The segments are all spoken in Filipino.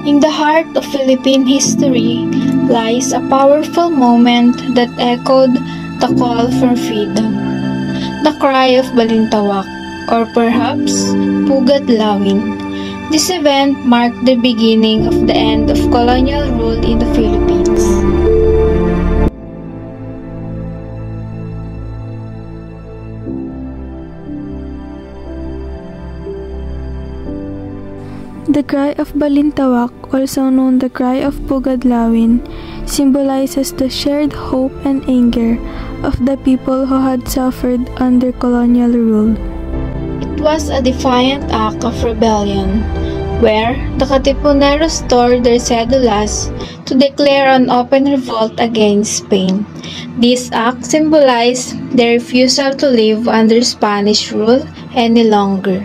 In the heart of Philippine history lies a powerful moment that echoed the call for freedom. The cry of Balintawak, or perhaps Pugat Lawin. This event marked the beginning of the end of colonial rule in the Philippines. The cry of Balintawak, also known the cry of Pugadlawin, symbolizes the shared hope and anger of the people who had suffered under colonial rule. It was a defiant act of rebellion, where the Katipuneros tore their cedulas to declare an open revolt against Spain. This act symbolized their refusal to live under Spanish rule any longer.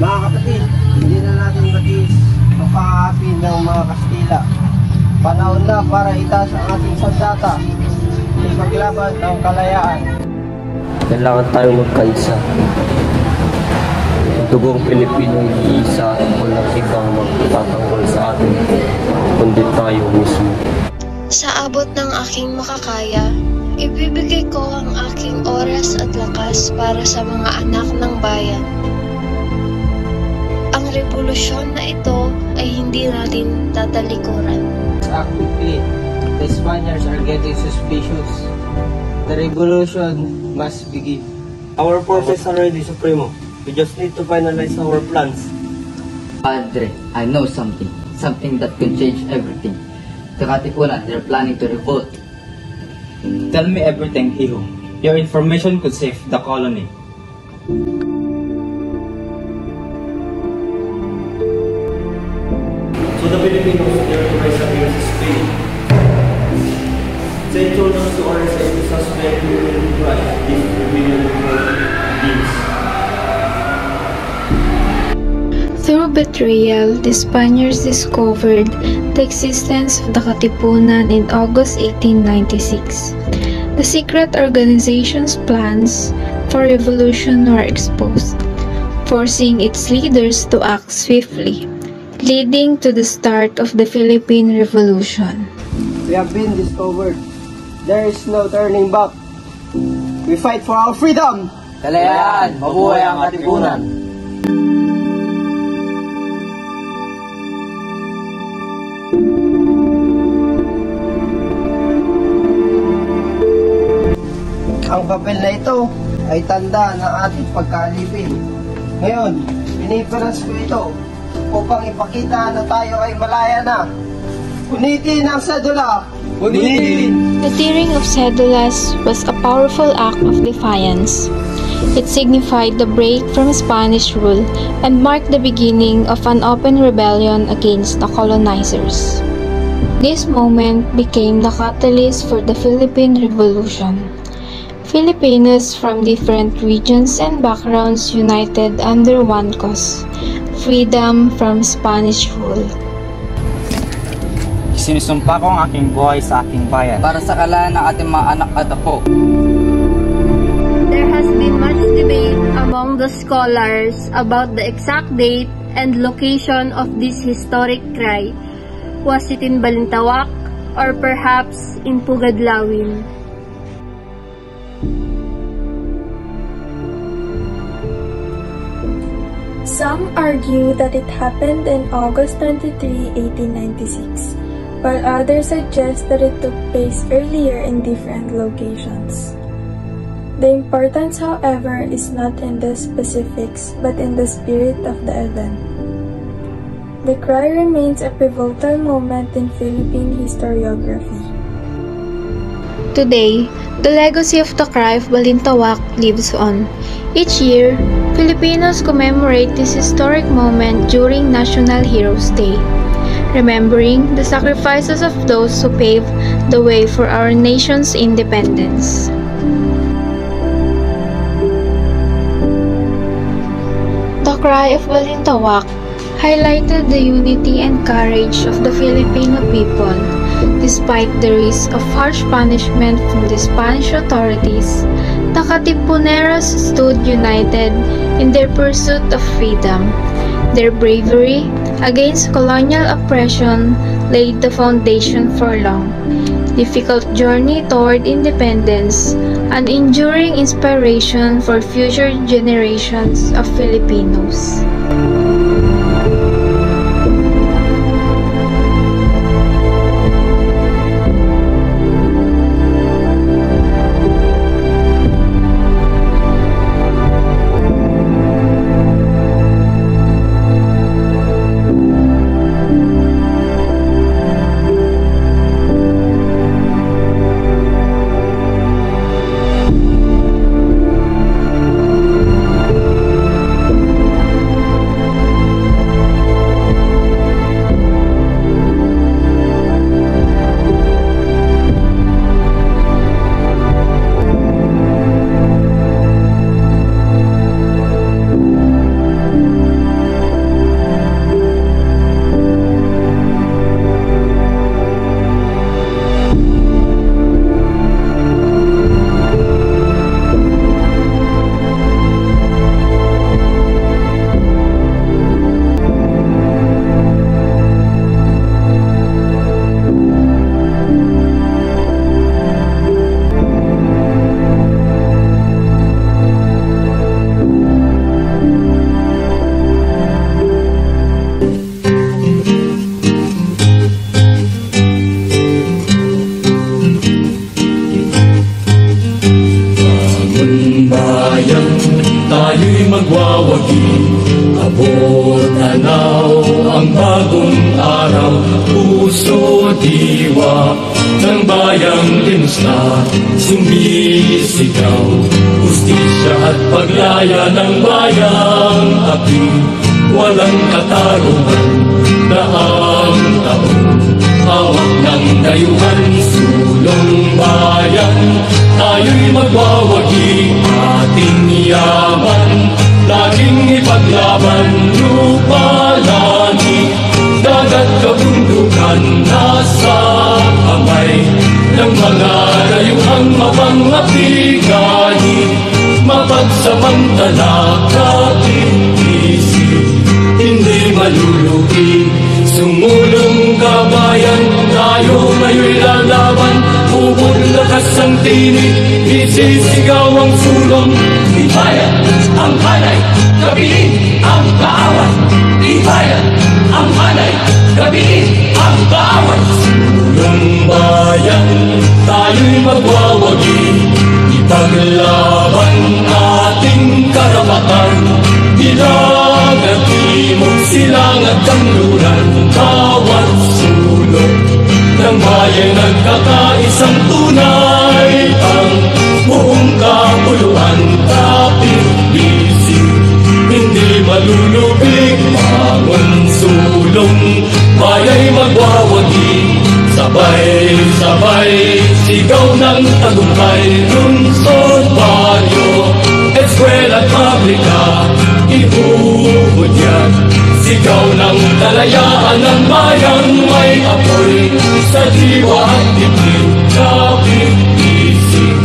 Mga kapatid, hindi na natin magis mapahapin ng mga Kastila. Panahon na para itaas ang ating sandata, ipaglaban ng kalayaan. Kailangan tayong magkaisa. Ang dugong Pilipino iisa at walang ibang magtatanggol sa atin, kundi tayo mismo. Sa abot ng aking makakaya, ibibigay ko ang aking oras at lakas para sa mga anak ng bayan. Ang revolusyon na ito ay hindi natin tatalikuran. Act quickly. The Spaniards are getting suspicious. The revolution must begin. Our purpose are ready, Supremo. We just need to finalize our plans. Padre, I know something. Something that can change everything. The Katipunan, they're planning to revolt. Tell me everything, Hijo. Your information could save the colony. So the Filipinos, they are rise against Spain. Send soldiers to RSA to suspect who will drive this rebellion begins. Through betrayal, the Spaniards discovered the existence of the Katipunan in August 1896. The secret organization's plans for revolution were exposed, forcing its leaders to act swiftly, leading to the start of the Philippine Revolution. We have been discovered. There is no turning back. We fight for our freedom! Kalayaan! Mabuhay ang Katipunan! Ang papel na ito ay tanda ng ating pagkaalipin. Ngayon, pinipiras ko ito upang ipakita na tayo ay malaya na. Punitin ang sedula! Punitin! The tearing of cedulas was a powerful act of defiance. It signified the break from Spanish rule and marked the beginning of an open rebellion against the colonizers. This moment became the catalyst for the Philippine Revolution. Filipinos from different regions and backgrounds united under one cause: freedom from Spanish rule. Sinusumpa ko ang aking buhay sa aking bayan. Para sa kalayaan ng ating mga anak at apo. There has been much debate among the scholars about the exact date and location of this historic cry. Was it in Balintawak or perhaps in Pugadlawin? Some argue that it happened in August 23, 1896, while others suggest that it took place earlier in different locations. The importance, however, is not in the specifics, but in the spirit of the event. The cry remains a pivotal moment in Philippine historiography. Today, the legacy of the cry of Balintawak lives on. Each year, Filipinos commemorate this historic moment during National Heroes Day, remembering the sacrifices of those who paved the way for our nation's independence. The cry of Balintawak highlighted the unity and courage of the Filipino people. Despite the risk of harsh punishment from the Spanish authorities, the Katipuneros stood united in their pursuit of freedom. Their bravery against colonial oppression laid the foundation for a long, difficult journey toward independence, an enduring inspiration for future generations of Filipinos. Tayo'y magwawagi, abot tanaw ang bagong araw. Puso diwa ng bayang tinusla, sumisigaw. Hustisya at paglaya ng bayang api, walang katarungan, daang taon. Hawak ng dayuhan, sulong bayan, tayo'y magwawagi, ating yaman, laging ipaglaban, lupa, langit, dagat, kabundukan, nasa kamay ng mga dayuhang mapangapigahi, mapagsamantala, kapit-isip, hindi malulugi. Sumulong kabayan, tayo ngayon'y lalaban, ubod lakas ang tinig, isisigaw ang sulong. Tibayan ang hanay, gabiin ang kaaway. Tibayan ang hanay, gabiin ang kaaway. Sulong bayan, tayo'y magwawagi, ipaglaban ating karapatan. Dilag at timog, silang at kanluran, bawat sulok ng bayan nagkakaisang tunay. Ang buong kapuluan, kapit-isip, hindi malulubig, bangon sulong, baya'y magwawagi, sabay-sabay, sigaw ng tagumpay, lungsod, baryo, eskwela at pabrika, ihuhod yan. Sigaw ng kalayaan ng bayan, may apoy sa diwa at dibdib, kapit-isip,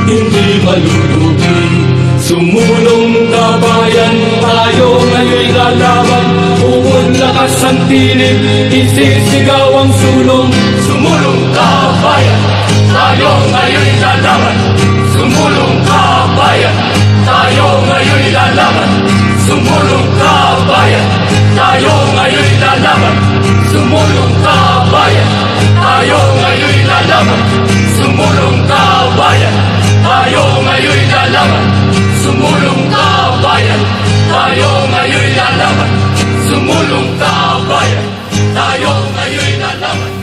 hindi malulugi. Sumulong kabayan, tayo ngayon'y lalaban, ubod lakas ang tinig, isisigaw ang sulong. Sumulong kabayan, tayo ngayon'y lalaban, sumulong kabayan, tayo ngayon'y lalaban, sumulong kabayan, tayo ngayon'y lalaban, sumulong kabayan, tayo ngayon'y lalaban, sumulong kabayan, tayo ngayon'y lalaban, sumulong kabayan, tayo ngayon'y lalaban, sumulong kabayan, tayo ngayon'y lalaban.